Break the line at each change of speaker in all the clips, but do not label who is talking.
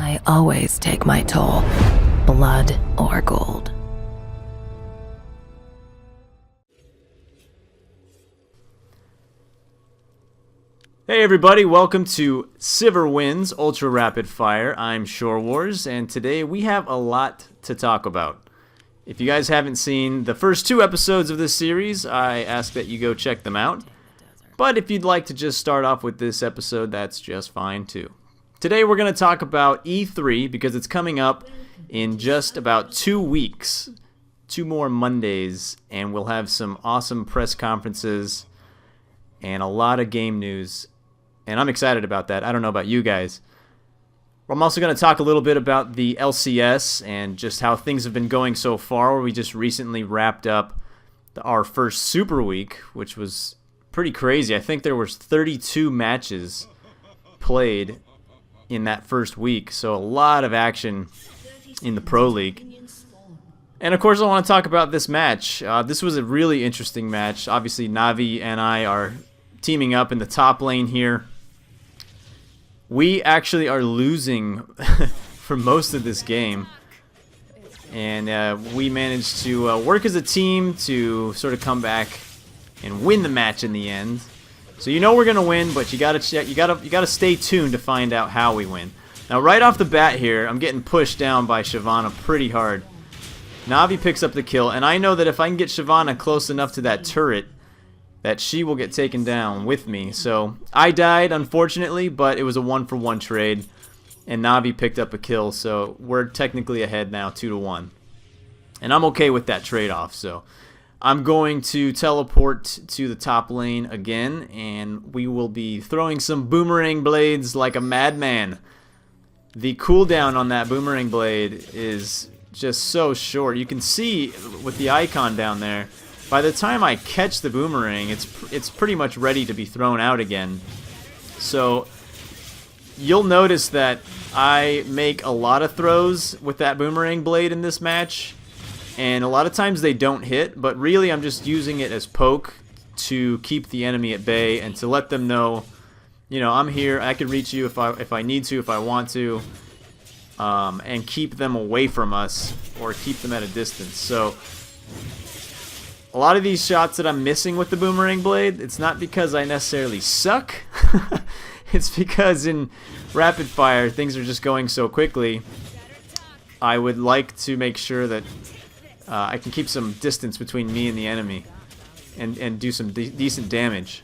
I always take my toll, blood or gold.
Hey everybody, welcome to SIVIR WINS Ultra Rapid Fire. I'm Shorewarz, and today we have a lot to talk about. If you guys haven't seen the first 2 episodes of this series, I ask that you go check them out. But if you'd like to just start off with this episode, that's just fine too. Today we're going to talk about E3 because it's coming up in just about 2 weeks. 2 more Mondays, and we'll have some awesome press conferences and a lot of game news. And I'm excited about that. I don't know about you guys. I'm also going to talk a little bit about the LCS and just how things have been going so far. We just recently wrapped up our first Super Week, which was pretty crazy. I think there was 32 matches played in that first week, so a lot of action in the Pro League. And of course I want to talk about this match. This was a really interesting match. Obviously Navi and I are teaming up in the top lane here. We actually are losing for most of this game, and we managed to work as a team to sort of come back and win the match in the end. So you know we're gonna win, but you gotta stay tuned to find out how we win. Now right off the bat here, I'm getting pushed down by Shyvana pretty hard. Navi picks up the kill, and I know that if I can get Shyvana close enough to that turret, that she will get taken down with me. So I died, unfortunately, but it was a 1-for-1 trade, and Navi picked up a kill, so we're technically ahead now, 2-1. And I'm okay with that trade-off, so I'm going to teleport to the top lane again, and we will be throwing some boomerang blades like a madman. The cooldown on that boomerang blade is just so short. You can see with the icon down there, by the time I catch the boomerang, it's pretty much ready to be thrown out again. So you'll notice that I make a lot of throws with that boomerang blade in this match, and a lot of times they don't hit, but really I'm just using it as poke to keep the enemy at bay and to let them know, you know, I'm here, I can reach you if I need to, if I want to, and keep them away from us or keep them at a distance. So a lot of these shots that I'm missing with the boomerang blade, it's not because I necessarily suck. It's because in rapid fire things are just going so quickly. I would like to make sure that I can keep some distance between me and the enemy and do some decent damage.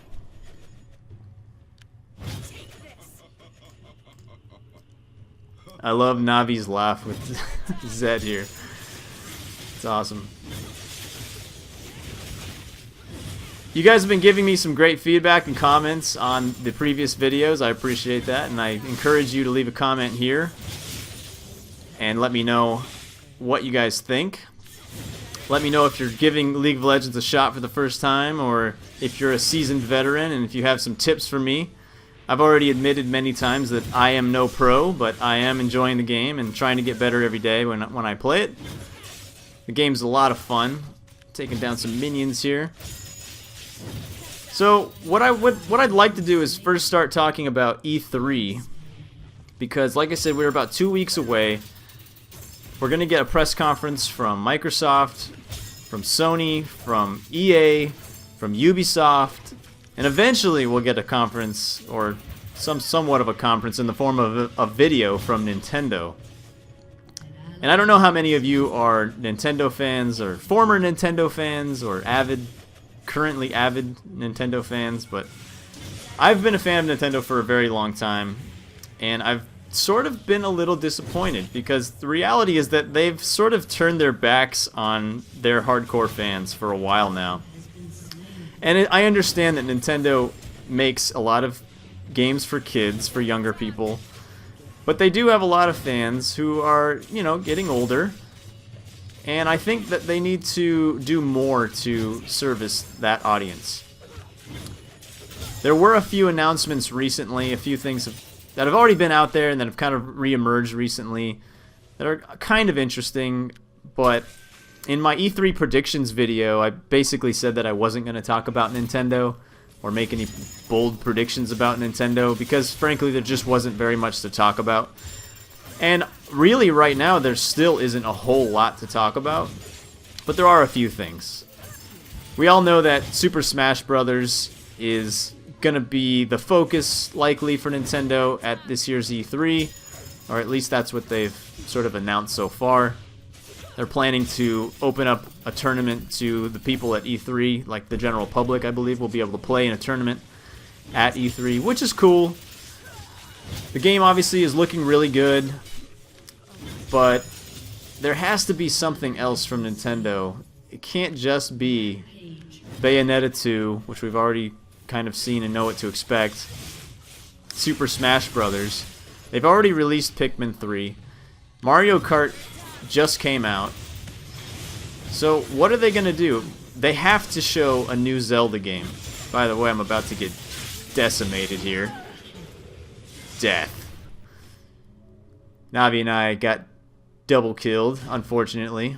I love Navi's laugh with Zed here. It's awesome. You guys have been giving me some great feedback and comments on the previous videos. I appreciate that, and I encourage you to leave a comment here and let me know what you guys think. Let me know if you're giving League of Legends a shot for the first time, or if you're a seasoned veteran and if you have some tips for me. I've already admitted many times that I am no pro, but I am enjoying the game and trying to get better every day when I play it. The game's a lot of fun. Taking down some minions here. So what I'd like to do is first start talking about E3, because like I said, we're about 2 weeks away. We're going to get a press conference from Microsoft, from Sony, from EA, from Ubisoft, and eventually we'll get a conference, or somewhat of a conference, in the form of a video from Nintendo. And I don't know how many of you are Nintendo fans, or former Nintendo fans, or currently avid Nintendo fans, but I've been a fan of Nintendo for a very long time, and I've sort of been a little disappointed because the reality is that they've sort of turned their backs on their hardcore fans for a while now. And I understand that Nintendo makes a lot of games for kids, for younger people, but they do have a lot of fans who are, you know, getting older. And I think that they need to do more to service that audience. There were a few announcements recently, a few things that have already been out there and that have kind of re-emerged recently that are kind of interesting, but in my E3 predictions video, I basically said that I wasn't going to talk about Nintendo or make any bold predictions about Nintendo because, frankly, there just wasn't very much to talk about. And really right now there still isn't a whole lot to talk about, but there are a few things. We all know that Super Smash Bros. Is going to be the focus likely for Nintendo at this year's E3, or at least that's what they've sort of announced so far. They're planning to open up a tournament to the people at E3, like the general public, I believe, will be able to play in a tournament at E3, which is cool. The game obviously is looking really good, but there has to be something else from Nintendo. It can't just be Bayonetta 2, which we've already kind of seen and know what to expect. Super Smash Bros. They've already released Pikmin 3. Mario Kart just came out. So what are they going to do? They have to show a new Zelda game. By the way, I'm about to get decimated here. Death. Navi and I got double killed, unfortunately.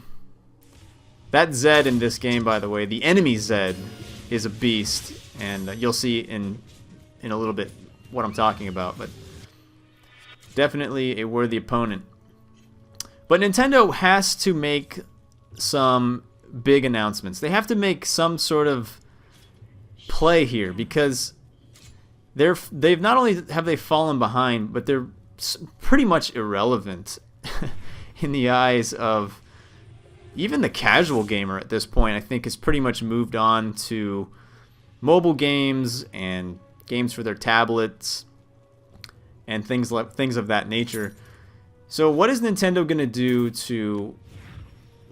That Zed in this game, by the way, the enemy Zed, is a beast. And you'll see in a little bit what I'm talking about. But definitely a worthy opponent. But Nintendo has to make some big announcements. They have to make some sort of play here, because they've not only have they fallen behind, but they're pretty much irrelevant in the eyes of even the casual gamer at this point. I think has pretty much moved on to mobile games and games for their tablets and things of that nature. So what is Nintendo going to do to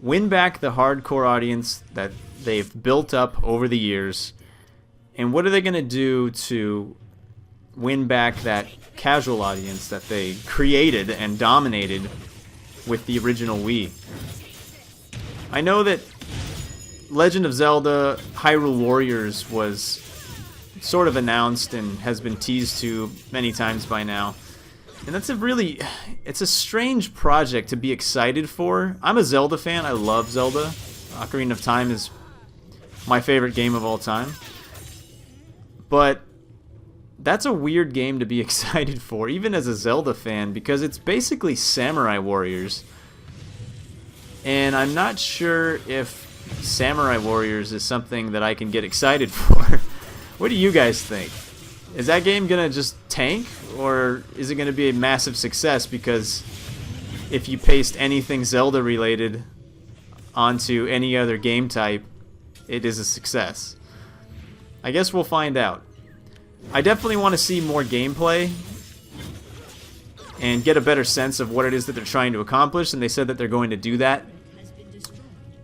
win back the hardcore audience that they've built up over the years? And what are they going to do to win back that casual audience that they created and dominated with the original Wii? I know that Legend of Zelda Hyrule Warriors was sort of announced and has been teased to many times by now. And that's it's a strange project to be excited for. I'm a Zelda fan. I love Zelda. Ocarina of Time is my favorite game of all time. But that's a weird game to be excited for, even as a Zelda fan, because it's basically Samurai Warriors. And I'm not sure if Samurai Warriors is something that I can get excited for. What do you guys think? Is that game gonna just tank, or is it gonna be a massive success? Because if you paste anything Zelda related onto any other game type, it is a success. I guess we'll find out. I definitely want to see more gameplay and get a better sense of what it is that they're trying to accomplish, and they said that they're going to do that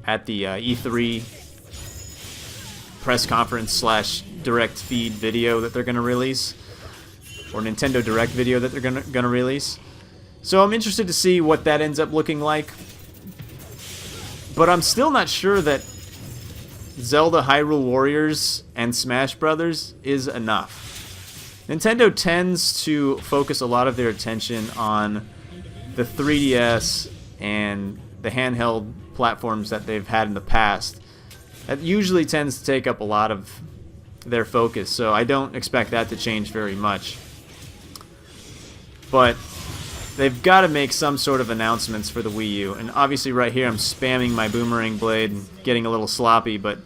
at the E3 press conference / direct feed video that they're going to release, or Nintendo Direct video that they're going to release. So I'm interested to see what that ends up looking like. But I'm still not sure that Zelda Hyrule Warriors and Smash Brothers is enough. Nintendo tends to focus a lot of their attention on the 3DS and the handheld platforms that they've had in the past. That usually tends to take up a lot of their focus, so I don't expect that to change very much. But they've got to make some sort of announcements for the Wii U. And obviously right here I'm spamming my boomerang blade and getting a little sloppy, but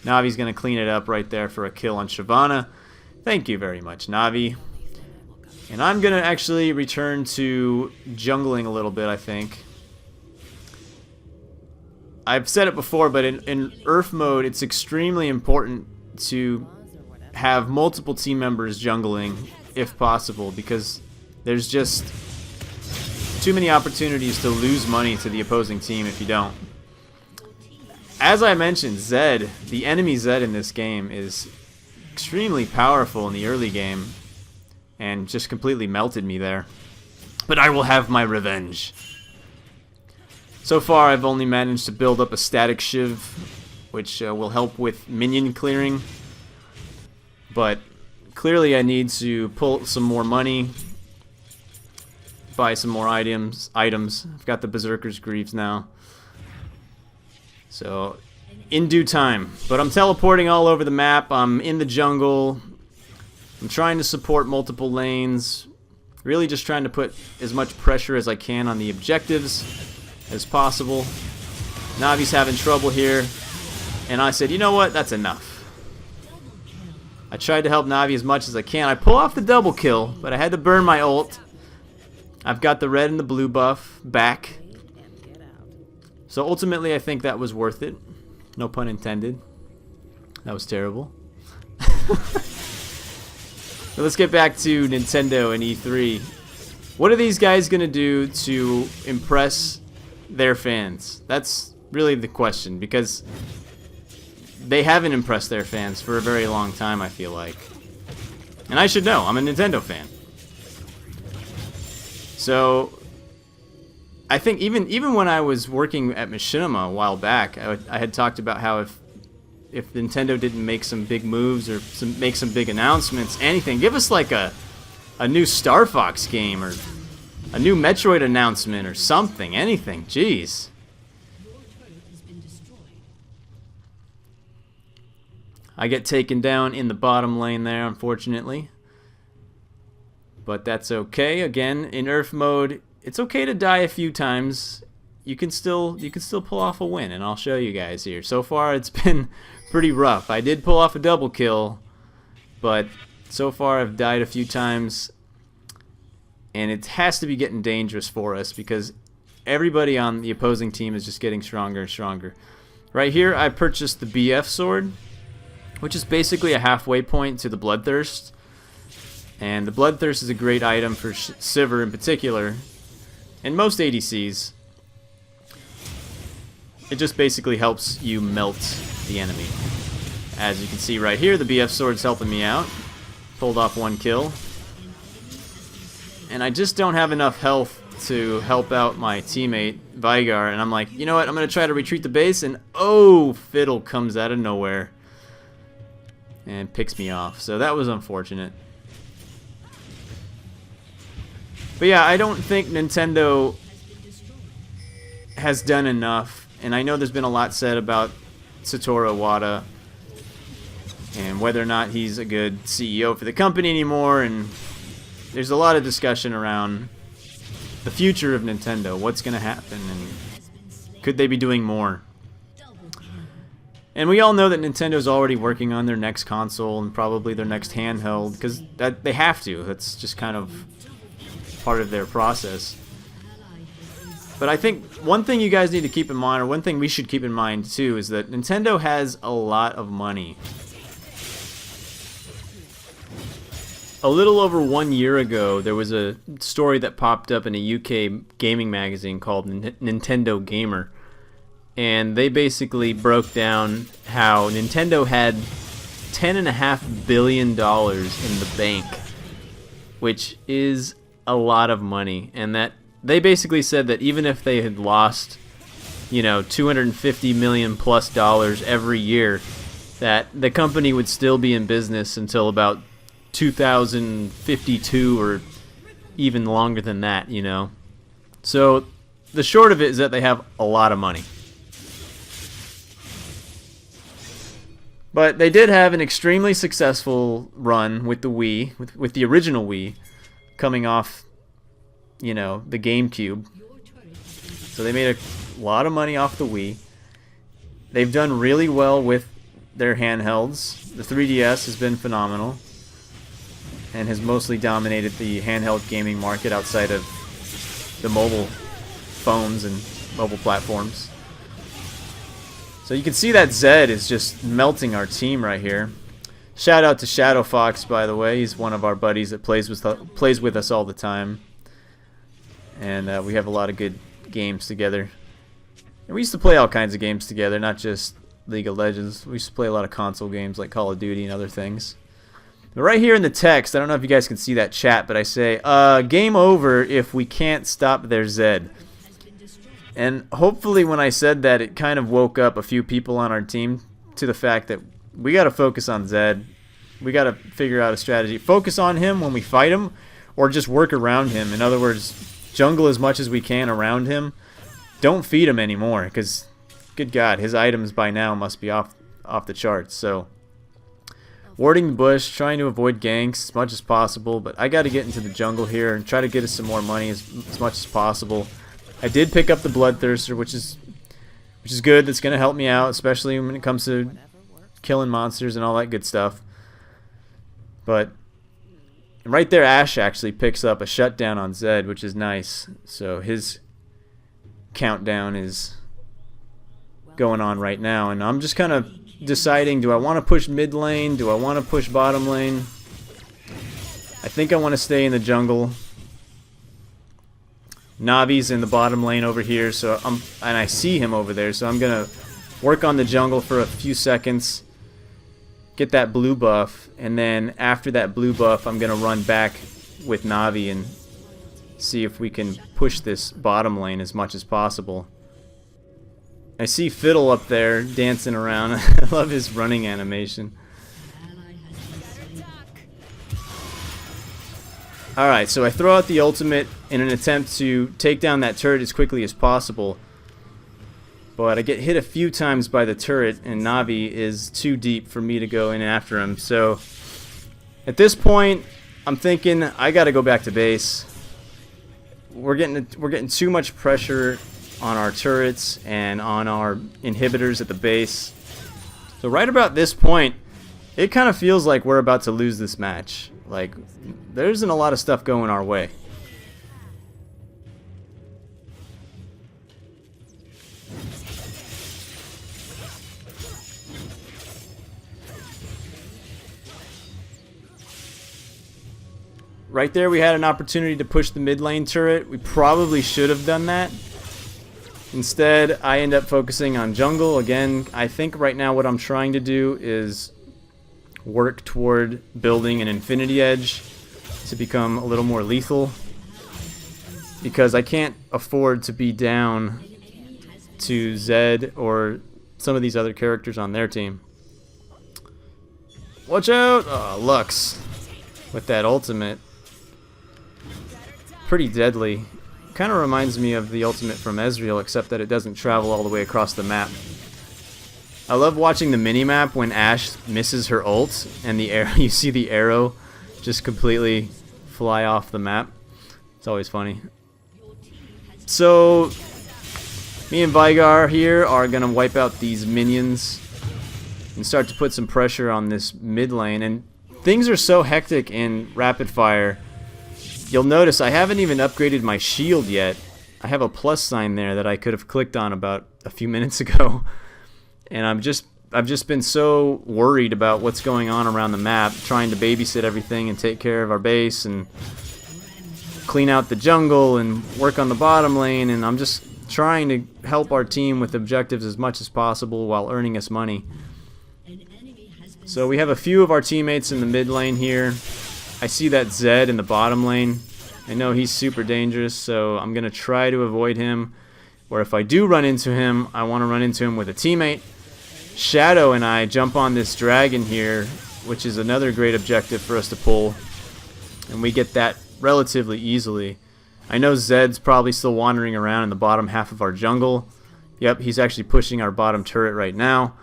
Navi's going to clean it up right there for a kill on Shyvana. Thank you very much, Navi. And I'm going to actually return to jungling a little bit, I think. I've said it before, but in Earth mode, it's extremely important to have multiple team members jungling, if possible, because there's just too many opportunities to lose money to the opposing team if you don't. As I mentioned, Zed, the enemy Zed in this game, is extremely powerful in the early game and just completely melted me there. But I will have my revenge. So far, I've only managed to build up a static Shiv, which will help with minion clearing. But clearly I need to pull some more money, buy some more items. I've got the Berserker's Greaves now. So, in due time. But I'm teleporting all over the map. I'm in the jungle. I'm trying to support multiple lanes. Really just trying to put as much pressure as I can on the objectives as possible. Navi's having trouble here, and I said, you know what, that's enough. I tried to help Navi as much as I can. I pull off the double kill, but I had to burn my ult. I've got the red and the blue buff back. So ultimately I think that was worth it. No pun intended. That was terrible. So let's get back to Nintendo and E3. What are these guys going to do to impress their fans? That's really the question, because they haven't impressed their fans for a very long time, I feel like. And I should know. I'm a Nintendo fan. So I think even when I was working at Machinima a while back, I had talked about how if Nintendo didn't make some big moves or make some big announcements, anything, give us like a new Star Fox game or a new Metroid announcement or something, anything. Jeez. I get taken down in the bottom lane there, unfortunately. But that's okay. Again, in Earth mode, it's okay to die a few times. You can still pull off a win, and I'll show you guys here. So far, it's been pretty rough. I did pull off a double kill, but so far I've died a few times, and it has to be getting dangerous for us because everybody on the opposing team is just getting stronger and stronger. Right here, I purchased the BF sword, which is basically a halfway point to the Bloodthirst. And the Bloodthirst is a great item for SIVIR in particular, and most ADCs. It just basically helps you melt the enemy. As you can see right here, the BF sword's helping me out. Pulled off one kill. And I just don't have enough health to help out my teammate, Vigar, and I'm like, you know what, I'm going to try to retreat the base, and oh, Fiddle comes out of nowhere and picks me off. So that was unfortunate. But yeah, I don't think Nintendo has done enough, and I know there's been a lot said about Satoru Iwata and whether or not he's a good CEO for the company anymore, and there's a lot of discussion around the future of Nintendo, what's going to happen, and could they be doing more? And we all know that Nintendo's already working on their next console and probably their next handheld, because they have to. That's just kind of part of their process. But I think one thing you guys need to keep in mind, or one thing we should keep in mind too, is that Nintendo has a lot of money. A little over 1 year ago, there was a story that popped up in a UK gaming magazine called Nintendo Gamer. And they basically broke down how Nintendo had $10.5 billion in the bank, which is a lot of money. And that they basically said that even if they had lost, you know, $250 million plus every year, that the company would still be in business until about 2052 or even longer than that, you know. So the short of it is that they have a lot of money. But they did have an extremely successful run with the Wii, with the original Wii, coming off, you know, the GameCube. So they made a lot of money off the Wii. They've done really well with their handhelds. The 3DS has been phenomenal and has mostly dominated the handheld gaming market outside of the mobile phones and mobile platforms. So you can see that Zed is just melting our team right here. Shout out to Shadow Fox, by the way. He's one of our buddies that plays with us all the time. And we have a lot of good games together. And we used to play all kinds of games together, not just League of Legends. We used to play a lot of console games like Call of Duty and other things. But right here in the text, I don't know if you guys can see that chat, but I say, game over if we can't stop their Zed. And hopefully when I said that, it kind of woke up a few people on our team to the fact that we got to focus on Zed. We got to figure out a strategy. Focus on him when we fight him, or just work around him. In other words, jungle as much as we can around him. Don't feed him anymore, because, good God, his items by now must be off the charts. So warding the bush, trying to avoid ganks as much as possible, but I got to get into the jungle here and try to get us some more money as much as possible. I did pick up the Bloodthirster, which is good. That's going to help me out, especially when it comes to killing monsters and all that good stuff. But right there, Ashe actually picks up a shutdown on Zed, which is nice. So his countdown is going on right now, and I'm just kind of deciding, do I want to push mid lane? Do I want to push bottom lane? I think I want to stay in the jungle. Navi's in the bottom lane over here, so and I see him over there, so I'm gonna work on the jungle for a few seconds, get that blue buff, and then after that blue buff I'm gonna run back with Navi and see if we can push this bottom lane as much as possible. I see Fiddle up there dancing around. I love his running animation. Alright, so I throw out the ultimate in an attempt to take down that turret as quickly as possible. But I get hit a few times by the turret, and Navi is too deep for me to go in after him. So at this point, I'm thinking I gotta go back to base. We're getting too much pressure on our turrets and on our inhibitors at the base. So right about this point, it kind of feels like we're about to lose this match. Like, there isn't a lot of stuff going our way. Right there we had an opportunity to push the mid lane turret. We probably should have done that. Instead, I end up focusing on jungle. Again, I think right now what I'm trying to do is work toward building an Infinity Edge to become a little more lethal, because I can't afford to be down to Zed or some of these other characters on their team. Watch out! Oh, Lux with that ultimate. Pretty deadly. Kind of reminds me of the ultimate from Ezreal, except that it doesn't travel all the way across the map. I love watching the minimap when Ashe misses her ult and the arrow, you see the arrow just completely fly off the map. It's always funny. So me and Vigar here are going to wipe out these minions and start to put some pressure on this mid lane. And things are so hectic in Rapid Fire. You'll notice I haven't even upgraded my shield yet. I have a plus sign there that I could have clicked on about a few minutes ago. And I've just been so worried about what's going on around the map, trying to babysit everything and take care of our base and clean out the jungle and work on the bottom lane, and I'm just trying to help our team with objectives as much as possible while earning us money. So we have a few of our teammates in the mid lane here. I see that Zed in the bottom lane. I know he's super dangerous, so I'm going to try to avoid him. Or if I do run into him, I want to run into him with a teammate. Shadow and I jump on this dragon here, which is another great objective for us to pull, and we get that relatively easily. I know Zed's probably still wandering around in the bottom half of our jungle. Yep, he's actually pushing our bottom turret right now,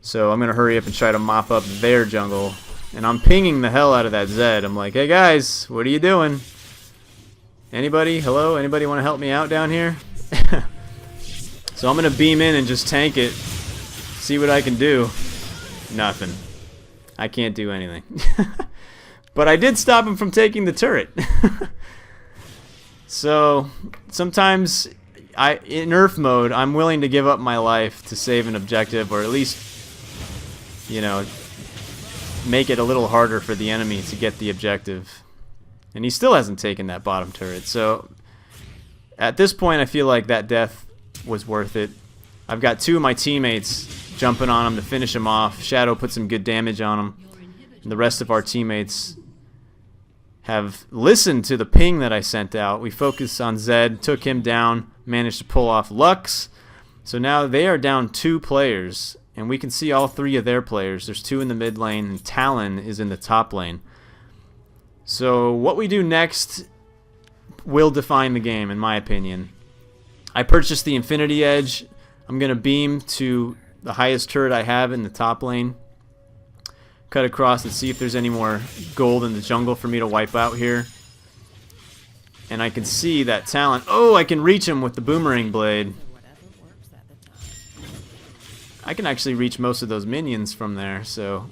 so I'm going to hurry up and try to mop up their jungle. And I'm pinging the hell out of that Zed. I'm like, hey guys, what are you doing? Anybody? Hello? Anybody want to help me out down here? So I'm going to beam in and just tank it. See what I can do. Nothing. I can't do anything. But I did stop him from taking the turret. So sometimes in Nerf mode, I'm willing to give up my life to save an objective, or at least, you know, make it a little harder for the enemy to get the objective. And he still hasn't taken that bottom turret. So at this point, I feel like that death was worth it. I've got two of my teammates jumping on him to finish him off. Shadow put some good damage on him. And the rest of our teammates have listened to the ping that I sent out. We focused on Zed, took him down, managed to pull off Lux. So now they are down 2 players, and we can see all 3 of their players. There's 2 in the mid lane, and Talon is in the top lane. So what we do next will define the game, in my opinion. I purchased the Infinity Edge. I'm going to beam to the highest turret I have in the top lane. cut across and see if there's any more gold in the jungle for me to wipe out here. And I can see that talent. Oh, I can reach him with the boomerang blade. I can actually reach most of those minions from there, so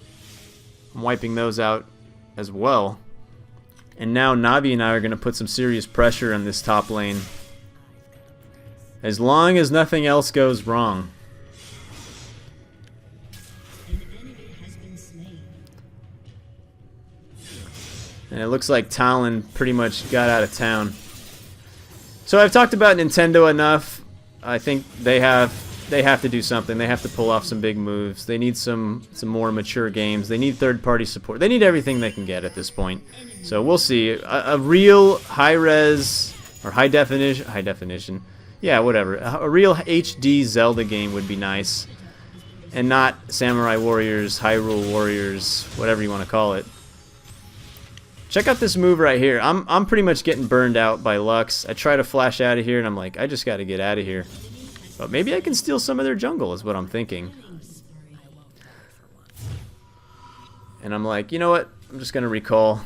I'm wiping those out as well. And now Navi and I are going to put some serious pressure on this top lane. As long as nothing else goes wrong. And it looks like Talon pretty much got out of town. So I've talked about Nintendo enough. I think they have to do something. They have to pull off some big moves. They need some more mature games. They need third-party support. They need everything they can get at this point. So we'll see. A real high-res or high-definition. Yeah, whatever. A real HD Zelda game would be nice. And not Samurai Warriors, Hyrule Warriors, whatever you want to call it. Check out this move right here. I'm pretty much getting burned out by Lux. I try to flash out of here, and I'm like, I just got to get out of here. But maybe I can steal some of their jungle, is what I'm thinking. And I'm like, you know what? I'm just going to recall.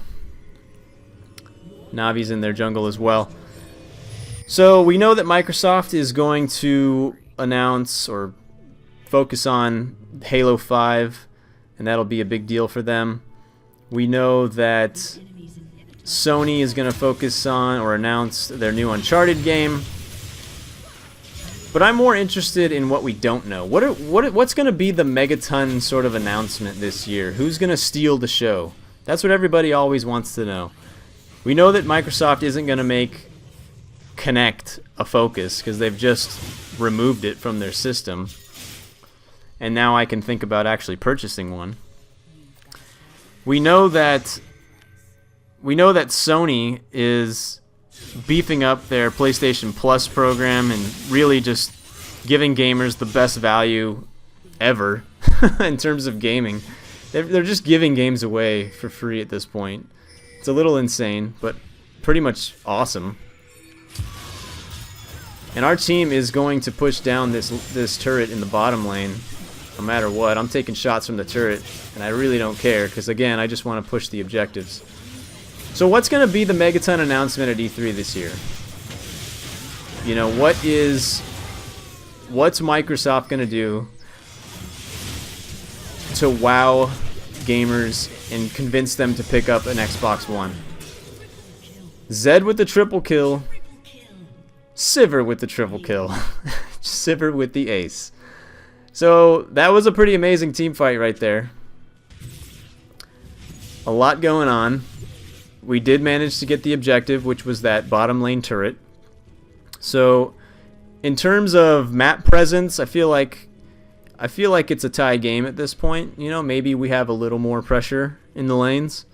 Navi's in their jungle as well. So we know that Microsoft is going to announce or focus on Halo 5, and that'll be a big deal for them. We know that Sony is going to focus on or announce their new Uncharted game. But I'm more interested in what we don't know. What's going to be the megaton sort of announcement this year? Who's going to steal the show? That's what everybody always wants to know. We know that Microsoft isn't going to make Kinect a focus because they've just removed it from their system. And now I can think about actually purchasing one. We know that Sony is beefing up their PlayStation Plus program and really just giving gamers the best value ever in terms of gaming. They're just giving games away for free at this point. It's a little insane, but pretty much awesome. And our team is going to push down this turret in the bottom lane no matter what. I'm taking shots from the turret, and I really don't care because, again, I just want to push the objectives. So what's going to be the Megaton announcement at E3 this year? You know, what's Microsoft going to do to wow gamers and convince them to pick up an Xbox One? Zed with the triple kill. SIVIR with the triple kill. SIVIR with the ace. So that was a pretty amazing team fight right there. A lot going on. We did manage to get the objective, which was that bottom lane turret. So, in terms of map presence, I feel like it's a tie game at this point. You know, maybe we have a little more pressure in the lanes,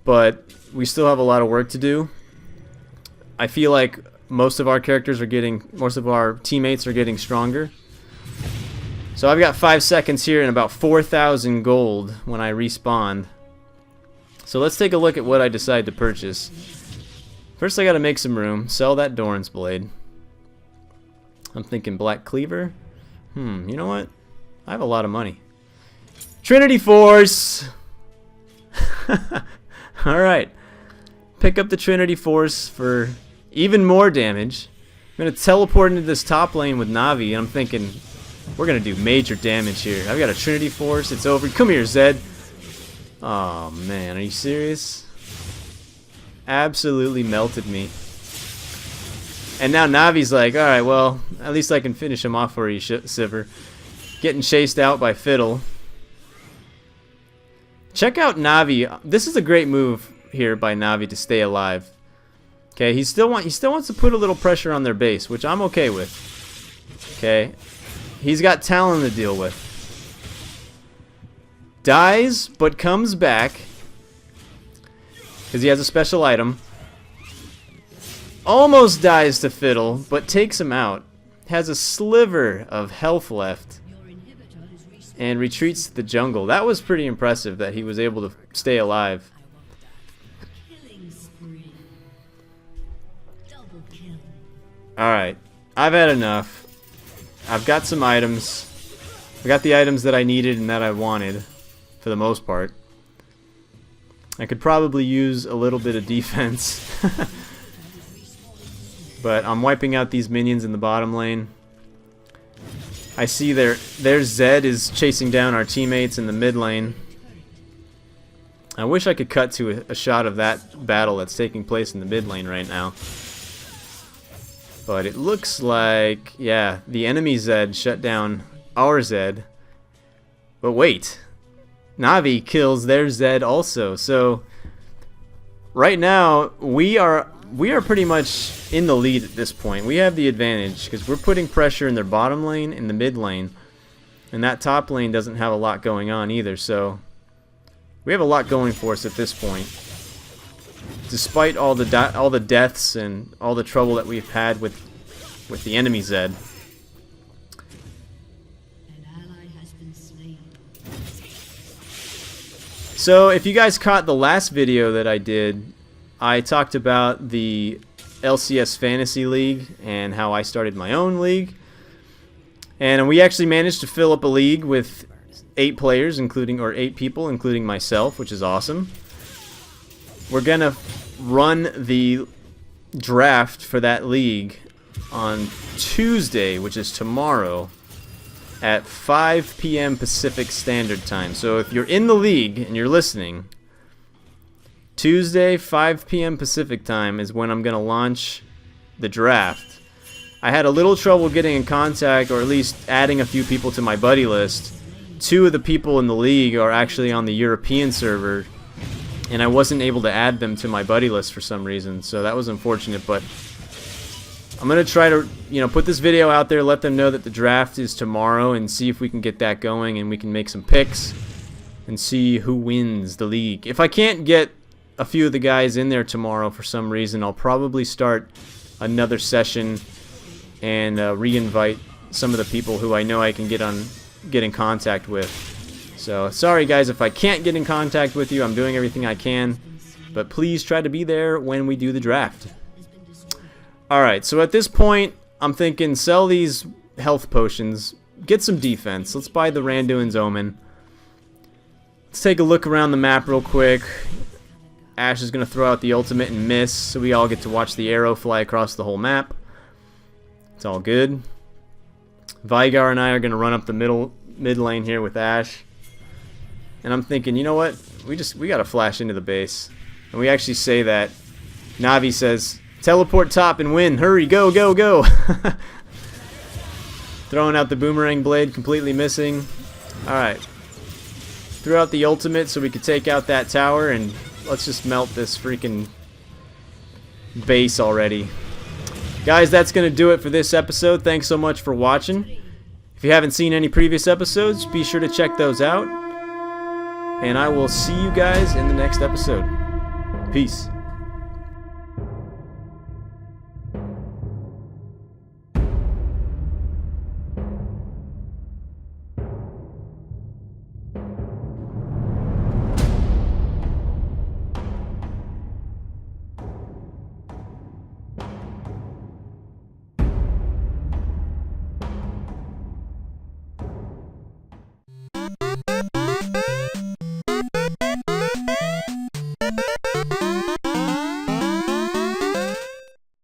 but we still have a lot of work to do. I feel like most of our teammates are getting stronger. So I've got 5 seconds here and about 4,000 gold when I respawn. So let's take a look at what I decide to purchase. First I gotta make some room. Sell that Doran's blade. I'm thinking Black Cleaver. You know what? I have a lot of money. Trinity Force! Alright. Pick up the Trinity Force for even more damage. I'm gonna teleport into this top lane with Navi, and I'm thinking we're gonna do major damage here. I've got a Trinity Force. It's over. Come here, Zed. Oh man, are you serious? Absolutely melted me. And now Navi's like, alright, well, at least I can finish him off for you, SIVIR. Getting chased out by Fiddle. Check out Navi. This is a great move here by Navi to stay alive. Okay, he still wants to put a little pressure on their base, which I'm okay with. Okay. He's got Talon to deal with. Dies, but comes back. Because he has a special item. Almost dies to Fiddle, but takes him out. Has a sliver of health left. And retreats to the jungle. That was pretty impressive that he was able to stay alive. Alright. I've had enough. I've got some items. I got the items that I needed and that I wanted. for the most part. I could probably use a little bit of defense. But I'm wiping out these minions in the bottom lane. I see their Zed is chasing down our teammates in the mid lane. I wish I could cut to a shot of that battle that's taking place in the mid lane right now. But it looks like, yeah, the enemy Zed shut down our Zed. But wait, Na'Vi kills their Zed also. So right now we are pretty much in the lead at this point. We have the advantage because we're putting pressure in their bottom lane and the mid lane, and that top lane doesn't have a lot going on either. So we have a lot going for us at this point, despite all the deaths and all the trouble that we've had with the enemy Zed. So if you guys caught the last video that I did, I talked about the LCS Fantasy League and how I started my own league. And we actually managed to fill up a league with 8 players, eight people, including myself, which is awesome. We're gonna run the draft for that league on Tuesday, which is tomorrow, at 5 p.m. Pacific Standard Time. So if you're in the league and you're listening, Tuesday, 5 p.m. Pacific Time is when I'm gonna launch the draft. I had a little trouble getting in contact, or at least adding a few people to my buddy list. 2 of the people in the league are actually on the European server, and I wasn't able to add them to my buddy list for some reason, so that was unfortunate. But I'm gonna try to, put this video out there, let them know that the draft is tomorrow, and see if we can get that going and we can make some picks and see who wins the league. If I can't get a few of the guys in there tomorrow for some reason, I'll probably start another session and re-invite some of the people who I know I can get in contact with. So sorry guys if I can't get in contact with you. I'm doing everything I can, but please try to be there when we do the draft. Alright, so at this point I'm thinking sell these health potions, get some defense. Let's buy the Randuin's Omen. Let's take a look around the map real quick. Ashe is going to throw out the ultimate and miss, so we all get to watch the arrow fly across the whole map. It's all good. Veigar and I are going to run up the mid lane here with Ashe. And I'm thinking, you know what? We got to flash into the base. And we actually say that. Na'Vi says, teleport top and win. Hurry, go, go, go. Throwing out the boomerang blade, completely missing. Alright. Threw out the ultimate so we could take out that tower, and let's just melt this freaking base already. Guys, that's going to do it for this episode. Thanks so much for watching. If you haven't seen any previous episodes, be sure to check those out. And I will see you guys in the next episode. Peace.